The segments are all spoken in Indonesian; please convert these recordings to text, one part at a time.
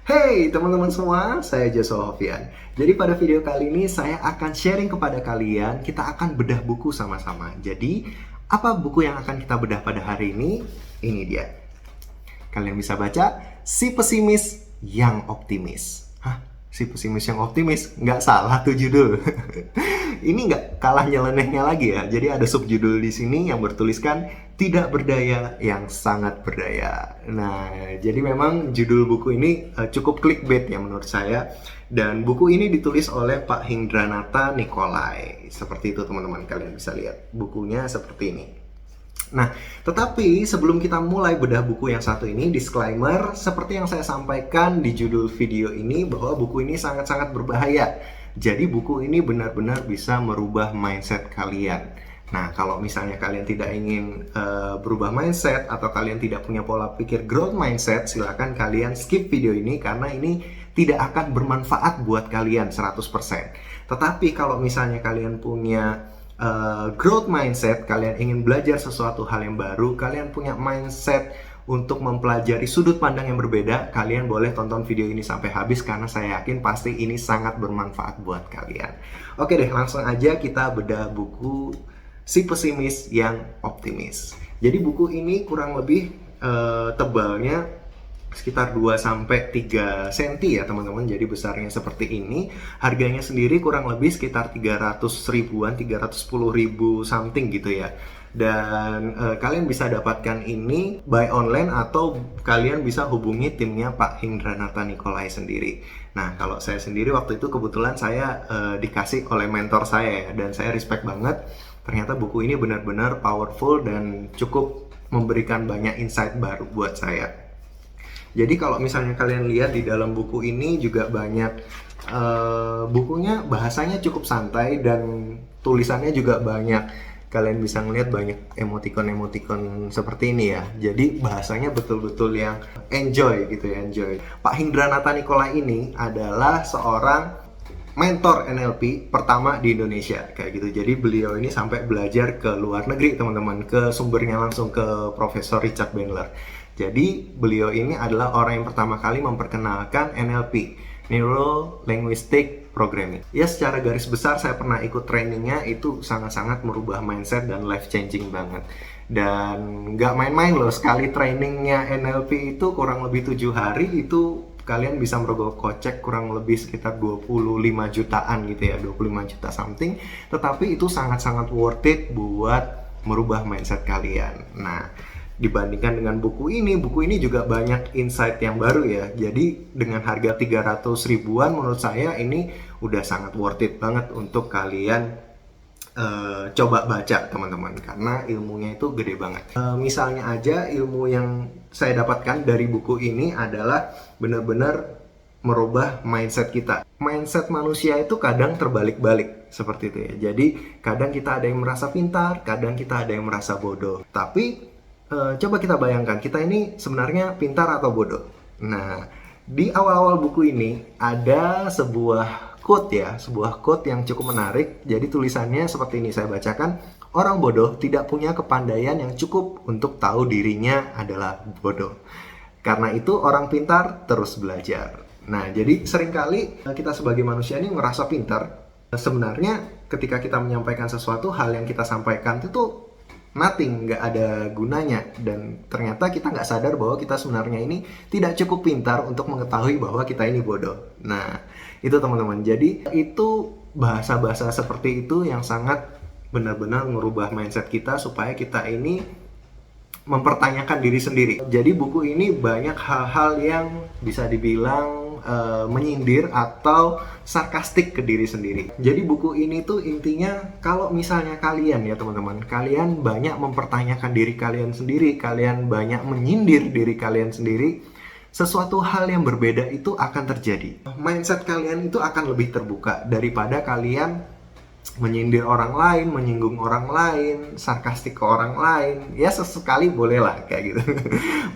Hey teman-teman semua, saya Joshua Hovian. Jadi pada video kali ini saya akan sharing kepada kalian, kita akan bedah buku sama-sama. Jadi, apa buku yang akan kita bedah pada hari ini? Ini dia. Kalian bisa baca, Si Pesimis yang Optimis. Hah? Si Pesimis yang Optimis? Nggak salah tuh judul. Ini nggak kalah nyelenehnya lagi ya. Jadi ada subjudul di sini yang bertuliskan Tidak Berdaya yang Sangat Berdaya. Nah, jadi memang judul buku ini cukup clickbait ya menurut saya. Dan buku ini ditulis oleh Pak Hindranata Nikolai. Seperti itu teman-teman, kalian bisa lihat. Bukunya seperti ini. Nah, tetapi sebelum kita mulai bedah buku yang satu ini, disclaimer, seperti yang saya sampaikan di judul video ini, bahwa buku ini sangat-sangat berbahaya. Jadi buku ini benar-benar bisa merubah mindset kalian. Nah, kalau misalnya kalian tidak ingin berubah mindset, atau kalian tidak punya pola pikir growth mindset, silakan kalian skip video ini, karena ini tidak akan bermanfaat buat kalian 100%. Tetapi kalau misalnya kalian punya growth mindset, kalian ingin belajar sesuatu hal yang baru, kalian punya mindset untuk mempelajari sudut pandang yang berbeda, kalian boleh tonton video ini sampai habis karena saya yakin pasti ini sangat bermanfaat buat kalian. Oke deh, langsung aja kita bedah buku Si Pesimis yang Optimis. Jadi buku ini kurang lebih tebalnya sekitar 2-3 cm ya teman-teman. Jadi besarnya seperti ini. Harganya sendiri kurang lebih sekitar 300 ribuan, 310 ribu something gitu ya. Dan kalian bisa dapatkan ini by online, atau kalian bisa hubungi timnya Pak Hindranata Nikolai sendiri. Nah, kalau saya sendiri waktu itu kebetulan saya dikasih oleh mentor saya ya, dan saya respect banget. Ternyata buku ini benar-benar powerful dan cukup memberikan banyak insight baru buat saya. Jadi kalau misalnya kalian lihat di dalam buku ini juga banyak bukunya bahasanya cukup santai dan tulisannya juga banyak. Kalian bisa ngelihat banyak emoticon-emoticon seperti ini ya. Jadi bahasanya betul-betul yang enjoy gitu ya, enjoy. Pak Hindranata Nikolai ini adalah seorang mentor NLP pertama di Indonesia kayak gitu. Jadi beliau ini sampai belajar ke luar negeri teman-teman, ke sumbernya langsung ke Profesor Richard Bandler. Jadi beliau ini adalah orang yang pertama kali memperkenalkan NLP, Neuro Linguistic Programming. Ya, secara garis besar saya pernah ikut trainingnya, itu sangat-sangat merubah mindset dan life changing banget. Dan nggak main-main loh, sekali trainingnya NLP itu kurang lebih 7 hari, itu kalian bisa merogoh kocek kurang lebih sekitar 25 jutaan gitu ya, 25 juta something. Tetapi itu sangat-sangat worth it buat merubah mindset kalian. Nah, dibandingkan dengan buku ini juga banyak insight yang baru ya. Jadi dengan harga 300 ribuan menurut saya ini udah sangat worth it banget untuk kalian coba baca teman-teman, karena ilmunya itu gede banget. Misalnya aja ilmu yang saya dapatkan dari buku ini adalah benar-benar merubah mindset kita. Mindset manusia itu kadang terbalik-balik seperti itu ya. Jadi kadang kita ada yang merasa pintar, kadang kita ada yang merasa bodoh. Tapi coba kita bayangkan, kita ini sebenarnya pintar atau bodoh? Nah, di awal-awal buku ini ada sebuah quote yang cukup menarik. Jadi tulisannya seperti ini, saya bacakan. Orang bodoh tidak punya kepandaian yang cukup untuk tahu dirinya adalah bodoh. Karena itu orang pintar terus belajar. Nah, jadi seringkali kita sebagai manusia ini merasa pintar. Sebenarnya ketika kita menyampaikan sesuatu, hal yang kita sampaikan itu nothing, nggak ada gunanya. Dan ternyata kita nggak sadar bahwa kita sebenarnya ini tidak cukup pintar untuk mengetahui bahwa kita ini bodoh. Nah, itu teman-teman. Jadi itu bahasa-bahasa seperti itu yang sangat benar-benar merubah mindset kita supaya kita ini mempertanyakan diri sendiri. Jadi buku ini banyak hal-hal yang bisa dibilang menyindir atau sarkastik ke diri sendiri. Jadi buku ini tuh intinya, kalau misalnya kalian ya teman-teman, kalian banyak mempertanyakan diri kalian sendiri, kalian banyak menyindir diri kalian sendiri, sesuatu hal yang berbeda itu akan terjadi. Mindset kalian itu akan lebih terbuka daripada kalian menyindir orang lain, menyinggung orang lain, sarkastik ke orang lain. Ya sesekali bolehlah kayak gitu.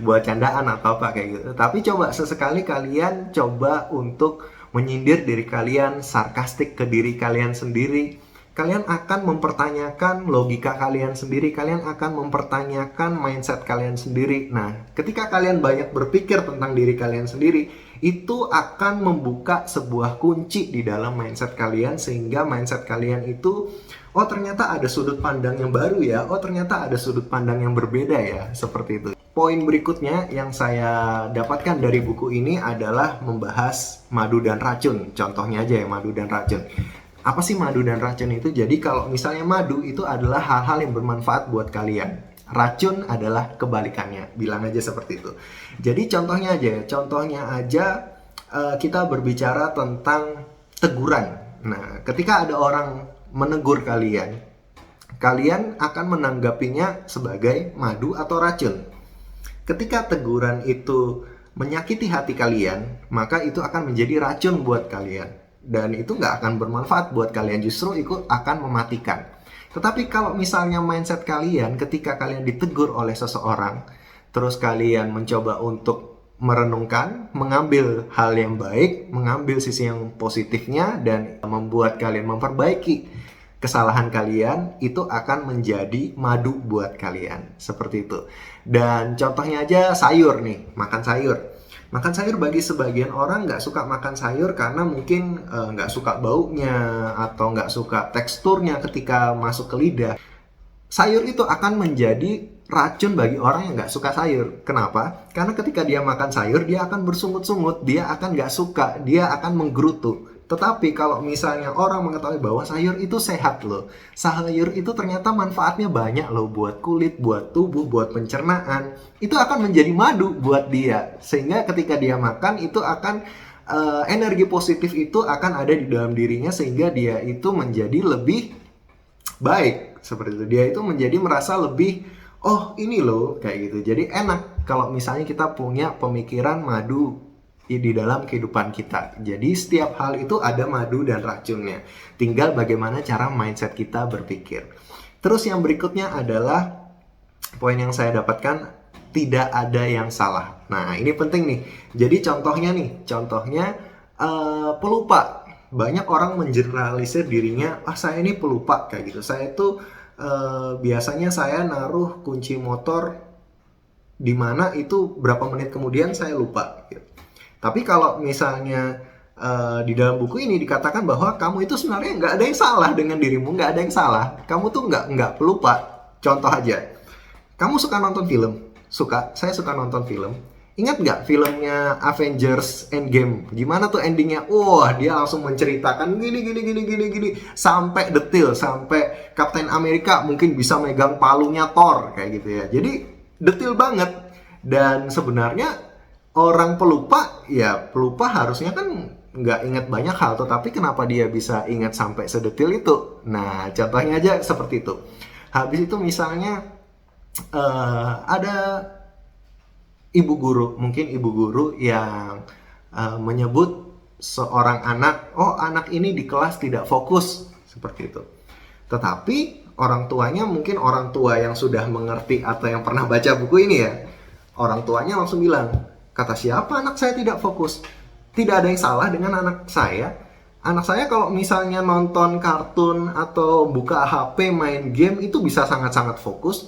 Buat candaan atau apa kayak gitu. Tapi coba sesekali kalian coba untuk menyindir diri kalian, sarkastik ke diri kalian sendiri. kalian akan mempertanyakan logika kalian sendiri, kalian akan mempertanyakan mindset kalian sendiri. Nah, ketika kalian banyak berpikir tentang diri kalian sendiri, itu akan membuka sebuah kunci di dalam mindset kalian, sehingga mindset kalian itu, oh ternyata ada sudut pandang yang baru ya, oh ternyata ada sudut pandang yang berbeda ya, seperti itu. Poin berikutnya yang saya dapatkan dari buku ini adalah membahas madu dan racun. Contohnya aja ya, madu dan racun. Apa sih madu dan racun itu? Jadi kalau misalnya madu itu adalah hal-hal yang bermanfaat buat kalian. Racun adalah kebalikannya. Bilang aja seperti itu. Jadi contohnya aja kita berbicara tentang teguran. Nah, ketika ada orang menegur kalian, kalian akan menanggapinya sebagai madu atau racun. Ketika teguran itu menyakiti hati kalian, maka itu akan menjadi racun buat kalian. Dan itu nggak akan bermanfaat buat kalian, justru itu akan mematikan. Tetapi kalau misalnya mindset kalian ketika kalian ditegur oleh seseorang, terus kalian mencoba untuk merenungkan, mengambil hal yang baik, mengambil sisi yang positifnya, dan membuat kalian memperbaiki kesalahan kalian, itu akan menjadi madu buat kalian. Seperti itu. Dan contohnya aja sayur nih, makan sayur. Makan sayur bagi sebagian orang nggak suka makan sayur karena mungkin nggak suka baunya atau nggak suka teksturnya ketika masuk ke lidah. Sayur itu akan menjadi racun bagi orang yang nggak suka sayur. Kenapa? Karena ketika dia makan sayur, dia akan bersungut-sungut, dia akan nggak suka, dia akan menggerutu. Tetapi kalau misalnya orang mengetahui bahwa sayur itu sehat loh, sayur itu ternyata manfaatnya banyak loh buat kulit, buat tubuh, buat pencernaan, itu akan menjadi madu buat dia. Sehingga ketika dia makan itu akan energi positif itu akan ada di dalam dirinya, sehingga dia itu menjadi lebih baik. Seperti itu, dia itu menjadi merasa lebih, oh ini loh, kayak gitu. Jadi enak kalau misalnya kita punya pemikiran madu di dalam kehidupan kita. Jadi setiap hal itu ada madu dan racunnya. Tinggal bagaimana cara mindset kita berpikir. Terus yang berikutnya adalah poin yang saya dapatkan, tidak ada yang salah. Nah, ini penting nih. Jadi contohnya pelupa. Banyak orang mengeneralisir dirinya, saya ini pelupa kayak gitu. Saya itu biasanya saya naruh kunci motor di mana itu berapa menit kemudian saya lupa gitu. Tapi kalau misalnya di dalam buku ini dikatakan bahwa kamu itu sebenarnya nggak ada yang salah dengan dirimu, nggak ada yang salah. Kamu tuh nggak pelupa. Contoh aja, kamu suka nonton film? Saya suka nonton film. Ingat nggak filmnya Avengers Endgame? Gimana tuh endingnya? Wah, dia langsung menceritakan gini, sampai detail, sampai Captain America mungkin bisa megang palunya Thor, kayak gitu ya. Jadi detail banget. Dan sebenarnya orang pelupa harusnya kan nggak ingat banyak hal, tetapi kenapa dia bisa ingat sampai sedetil itu? Nah, contohnya aja seperti itu. Habis itu misalnya ada ibu guru yang menyebut seorang anak, anak ini di kelas tidak fokus, seperti itu. Tetapi orang tuanya, mungkin orang tua yang sudah mengerti atau yang pernah baca buku ini ya, orang tuanya langsung bilang, kata siapa anak saya tidak fokus? Tidak ada yang salah dengan anak saya. Anak saya kalau misalnya nonton kartun atau buka HP main game itu bisa sangat-sangat fokus.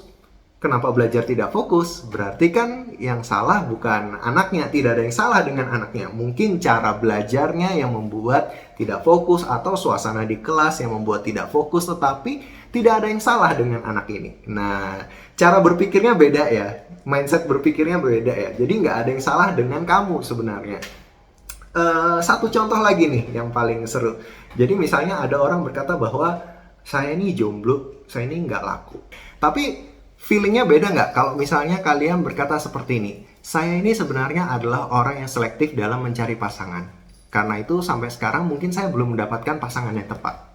Kenapa belajar tidak fokus? Berarti kan yang salah bukan anaknya. Tidak ada yang salah dengan anaknya. Mungkin cara belajarnya yang membuat tidak fokus, atau suasana di kelas yang membuat tidak fokus. Tetapi tidak ada yang salah dengan anak ini. Nah, cara berpikirnya beda ya. Mindset berpikirnya beda ya. Jadi nggak ada yang salah dengan kamu sebenarnya. Satu contoh lagi nih yang paling seru. Jadi misalnya ada orang berkata bahwa saya ini jomblo, saya ini nggak laku. Tapi feelingnya beda nggak kalau misalnya kalian berkata seperti ini, saya ini sebenarnya adalah orang yang selektif dalam mencari pasangan. Karena itu sampai sekarang mungkin saya belum mendapatkan pasangan yang tepat.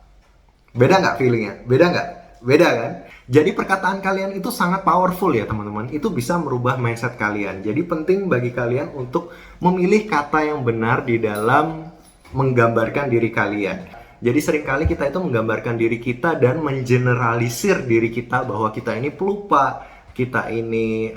Beda nggak feelingnya? Beda nggak? Beda kan? Jadi perkataan kalian itu sangat powerful ya teman-teman. Itu bisa merubah mindset kalian. Jadi penting bagi kalian untuk memilih kata yang benar di dalam menggambarkan diri kalian. Jadi seringkali kita itu menggambarkan diri kita dan mengeneralisir diri kita bahwa kita ini pelupa, kita ini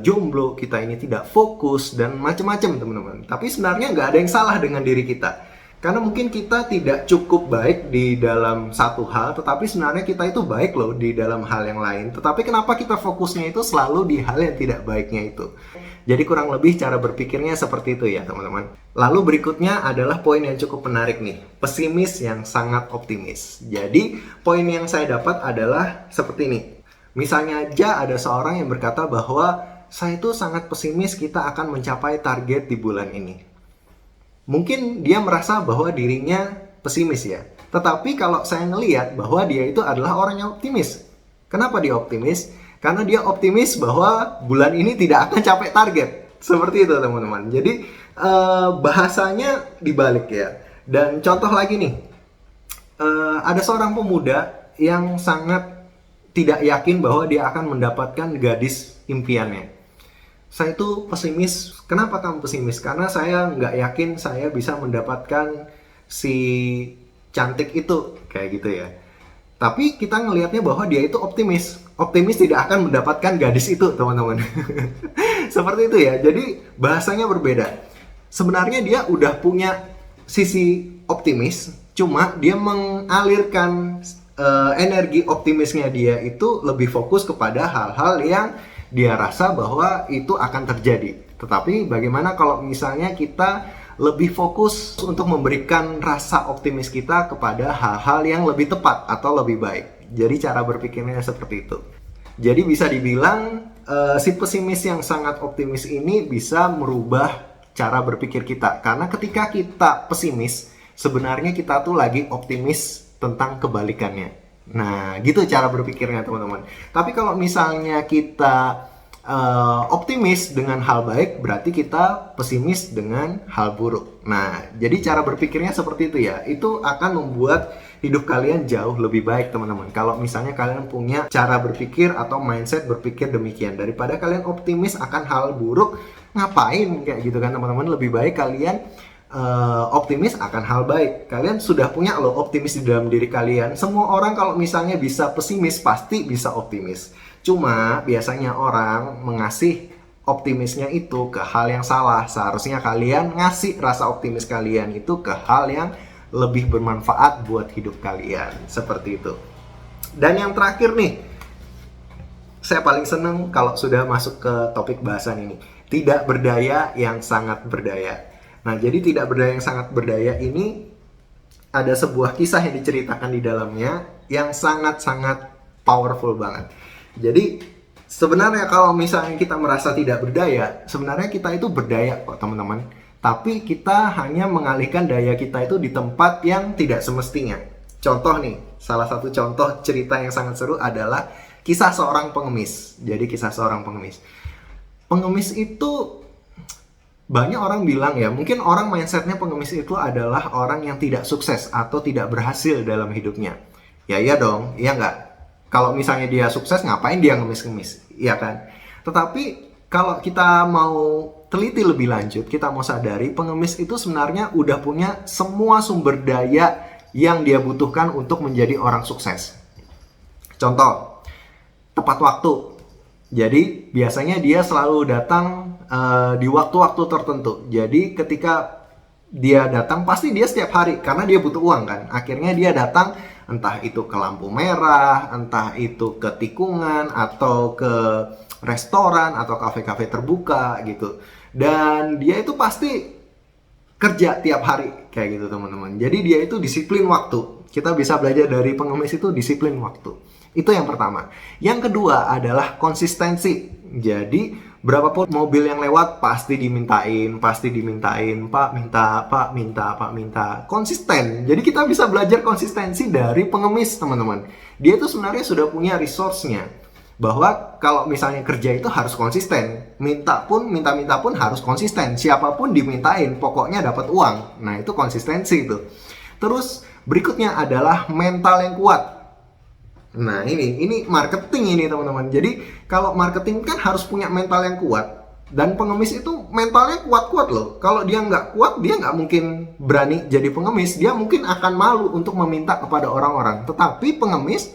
jomblo, kita ini tidak fokus, dan macam-macam teman-teman. Tapi sebenarnya nggak ada yang salah dengan diri kita. Karena mungkin kita tidak cukup baik di dalam satu hal, tetapi sebenarnya kita itu baik loh di dalam hal yang lain. Tetapi kenapa kita fokusnya itu selalu di hal yang tidak baiknya itu? Jadi kurang lebih cara berpikirnya seperti itu ya teman-teman. Lalu berikutnya adalah poin yang cukup menarik nih. Pesimis yang sangat optimis. Jadi poin yang saya dapat adalah seperti ini. Misalnya aja ada seorang yang berkata bahwa saya itu sangat pesimis kita akan mencapai target di bulan ini. Mungkin dia merasa bahwa dirinya pesimis ya. Tetapi kalau saya ngelihat bahwa dia itu adalah orang yang optimis. Kenapa dia optimis? Karena dia optimis bahwa bulan ini tidak akan capai target. Seperti itu teman-teman. Jadi bahasanya dibalik ya. Dan contoh lagi nih. Ada seorang pemuda yang sangat tidak yakin bahwa dia akan mendapatkan gadis impiannya. Saya itu pesimis. Kenapa kamu pesimis? Karena saya nggak yakin saya bisa mendapatkan si cantik itu, kayak gitu ya. Tapi kita ngelihatnya bahwa dia itu optimis. Optimis tidak akan mendapatkan gadis itu, teman-teman. Seperti itu ya. Jadi bahasanya berbeda. Sebenarnya dia udah punya sisi optimis, cuma dia mengalirkan energi optimisnya dia itu lebih fokus kepada hal-hal yang dia rasa bahwa itu akan terjadi. Tetapi bagaimana kalau misalnya kita lebih fokus untuk memberikan rasa optimis kita kepada hal-hal yang lebih tepat atau lebih baik. Jadi cara berpikirnya seperti itu. Jadi bisa dibilang si pesimis yang sangat optimis ini bisa merubah cara berpikir kita. Karena ketika kita pesimis, sebenarnya kita tuh lagi optimis tentang kebalikannya. Nah, gitu cara berpikirnya teman-teman. Tapi kalau misalnya kita optimis dengan hal baik, berarti kita pesimis dengan hal buruk. Nah, jadi cara berpikirnya seperti itu ya. Itu akan membuat hidup kalian jauh lebih baik teman-teman. Kalau misalnya kalian punya cara berpikir atau mindset berpikir demikian. Daripada kalian optimis akan hal buruk, ngapain kayak gitu kan teman-teman. Lebih baik kalian optimis akan hal baik. Kalian sudah punya loh optimis di dalam diri kalian. Semua orang kalau misalnya bisa pesimis pasti bisa optimis. Cuma biasanya orang mengasih optimisnya itu ke hal yang salah. Seharusnya kalian ngasih rasa optimis kalian itu ke hal yang lebih bermanfaat buat hidup kalian. Seperti itu. Dan yang terakhir nih, saya paling seneng kalau sudah masuk ke topik bahasan ini. Tidak berdaya yang sangat berdaya. Nah, jadi tidak berdaya yang sangat berdaya ini ada sebuah kisah yang diceritakan di dalamnya yang sangat-sangat powerful banget. Jadi sebenarnya kalau misalnya kita merasa tidak berdaya, sebenarnya kita itu berdaya kok teman-teman. Tapi kita hanya mengalihkan daya kita itu di tempat yang tidak semestinya. Contoh nih, salah satu contoh cerita yang sangat seru adalah kisah seorang pengemis. Jadi kisah seorang pengemis. Pengemis itu banyak orang bilang ya, mungkin orang mindsetnya pengemis itu adalah orang yang tidak sukses atau tidak berhasil dalam hidupnya. Ya iya dong, iya nggak? Kalau misalnya dia sukses, ngapain dia ngemis-ngemis? Iya kan? Tetapi kalau kita mau teliti lebih lanjut, kita mau sadari pengemis itu sebenarnya udah punya semua sumber daya yang dia butuhkan untuk menjadi orang sukses. Contoh, tepat waktu. Jadi biasanya dia selalu datang di waktu-waktu tertentu. Jadi ketika dia datang pasti dia setiap hari karena dia butuh uang kan. Akhirnya dia datang entah itu ke lampu merah, entah itu ke tikungan atau ke restoran atau kafe-kafe terbuka gitu. Dan dia itu pasti kerja tiap hari kayak gitu teman-teman. Jadi dia itu disiplin waktu. Kita bisa belajar dari pengemis itu disiplin waktu. Itu yang pertama. Yang kedua adalah konsistensi. Jadi berapapun mobil yang lewat pasti dimintain, Pak minta. Konsisten. Jadi kita bisa belajar konsistensi dari pengemis, teman-teman. Dia itu sebenarnya sudah punya resource-nya. Bahwa kalau misalnya kerja itu harus konsisten. Minta pun harus konsisten. Siapapun dimintain, pokoknya dapat uang. Nah, itu konsistensi itu. Terus berikutnya adalah mental yang kuat. Nah ini marketing ini teman-teman. Jadi kalau marketing kan harus punya mental yang kuat. Dan pengemis itu mentalnya kuat-kuat loh. Kalau dia nggak kuat, dia nggak mungkin berani jadi pengemis. Dia mungkin akan malu untuk meminta kepada orang-orang. Tetapi pengemis,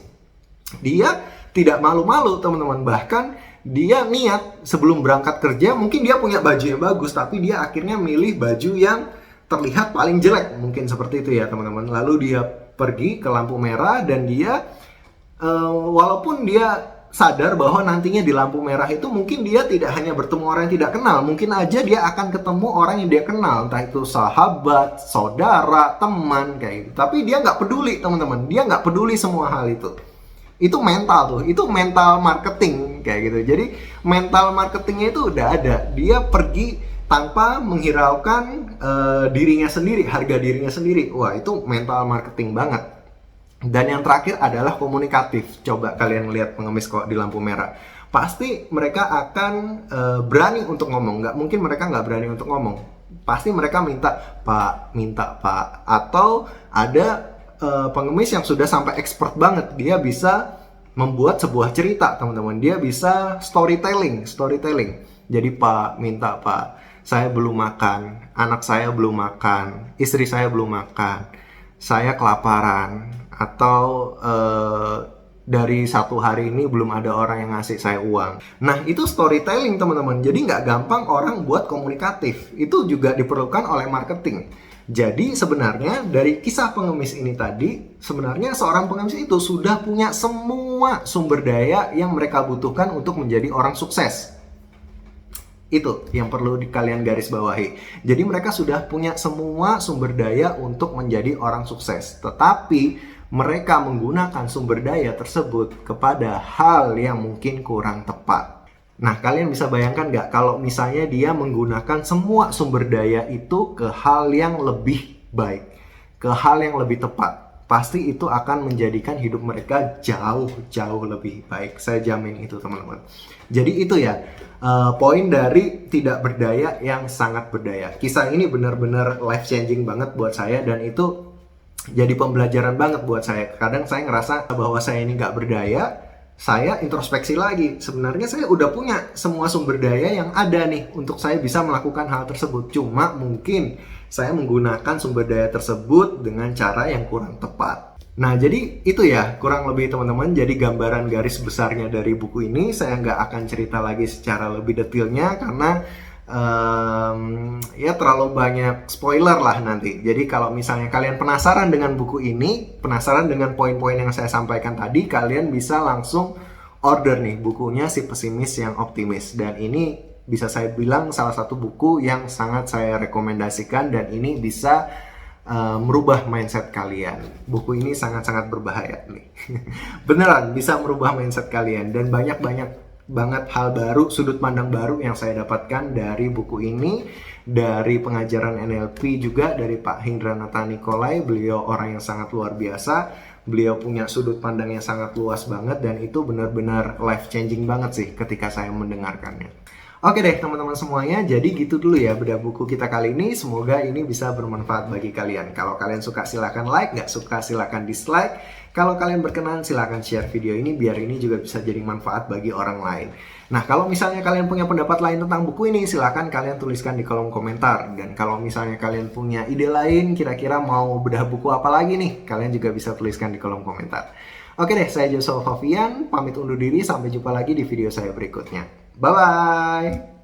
dia tidak malu-malu teman-teman. Bahkan dia niat sebelum berangkat kerja, mungkin dia punya baju yang bagus. Tapi dia akhirnya milih baju yang terlihat paling jelek, mungkin seperti itu ya teman-teman. Lalu dia pergi ke lampu merah dan dia walaupun dia sadar bahwa nantinya di lampu merah itu mungkin dia tidak hanya bertemu orang yang tidak kenal, mungkin aja dia akan ketemu orang yang dia kenal, entah itu sahabat, saudara, teman kayak gitu. Tapi dia nggak peduli teman-teman, dia nggak peduli semua hal itu. Itu mental tuh, itu mental marketing kayak gitu. Jadi mental marketingnya itu udah ada. Dia pergi tanpa menghiraukan dirinya sendiri, harga dirinya sendiri. Wah, itu mental marketing banget. Dan yang terakhir adalah komunikatif. Coba kalian lihat pengemis kok di lampu merah. Pasti mereka akan berani untuk ngomong. Nggak mungkin mereka nggak berani untuk ngomong. Pasti mereka minta Pak. Atau ada pengemis yang sudah sampai expert banget. Dia bisa membuat sebuah cerita, teman-teman. Dia bisa storytelling. Jadi Pak, minta Pak. Saya belum makan. Anak saya belum makan. Istri saya belum makan. Saya kelaparan. Atau dari satu hari ini belum ada orang yang ngasih saya uang. Nah, itu storytelling teman-teman. Jadi nggak gampang orang buat komunikatif. Itu juga diperlukan oleh marketing. Jadi sebenarnya dari kisah pengemis ini tadi, sebenarnya seorang pengemis itu sudah punya semua sumber daya yang mereka butuhkan untuk menjadi orang sukses. Itu yang perlu kalian garis bawahi. Jadi mereka sudah punya semua sumber daya untuk menjadi orang sukses. Tetapi mereka menggunakan sumber daya tersebut kepada hal yang mungkin kurang tepat. Nah, kalian bisa bayangkan nggak kalau misalnya dia menggunakan semua sumber daya itu ke hal yang lebih baik, ke hal yang lebih tepat. Pasti itu akan menjadikan hidup mereka jauh lebih baik. Saya jamin itu teman-teman. Jadi itu ya, poin dari tidak berdaya yang sangat berdaya. Kisah ini benar-benar life changing banget buat saya dan itu jadi pembelajaran banget buat saya. Kadang saya ngerasa bahwa saya ini nggak berdaya, saya introspeksi lagi. Sebenarnya saya udah punya semua sumber daya yang ada nih untuk saya bisa melakukan hal tersebut. Cuma mungkin saya menggunakan sumber daya tersebut dengan cara yang kurang tepat. Nah, jadi itu ya kurang lebih teman-teman. Jadi gambaran garis besarnya dari buku ini. Saya nggak akan cerita lagi secara lebih detailnya karena ya terlalu banyak spoiler lah nanti. Jadi kalau misalnya kalian penasaran dengan buku ini, penasaran dengan poin-poin yang saya sampaikan tadi, kalian bisa langsung order nih bukunya Si Pesimis Yang Optimis. Dan ini bisa saya bilang salah satu buku yang sangat saya rekomendasikan dan ini bisa merubah mindset kalian. Buku ini sangat-sangat berbahaya nih. Beneran bisa merubah mindset kalian dan banyak banget hal baru, sudut pandang baru yang saya dapatkan dari buku ini, dari pengajaran NLP juga dari Pak Hindranata Nikolai. Beliau orang yang sangat luar biasa, beliau punya sudut pandang yang sangat luas banget dan itu benar-benar life changing banget sih ketika saya mendengarkannya. Oke deh teman-teman semuanya, jadi gitu dulu ya bedah buku kita kali ini. Semoga ini bisa bermanfaat bagi kalian. Kalau kalian suka silahkan like, nggak suka silahkan dislike. Kalau kalian berkenan silahkan share video ini biar ini juga bisa jadi manfaat bagi orang lain. Nah, kalau misalnya kalian punya pendapat lain tentang buku ini, silahkan kalian tuliskan di kolom komentar. Dan kalau misalnya kalian punya ide lain, kira-kira mau bedah buku apa lagi nih, kalian juga bisa tuliskan di kolom komentar. Oke deh, saya Joshua Hovian, pamit undur diri, sampai jumpa lagi di video saya berikutnya. Bye-bye!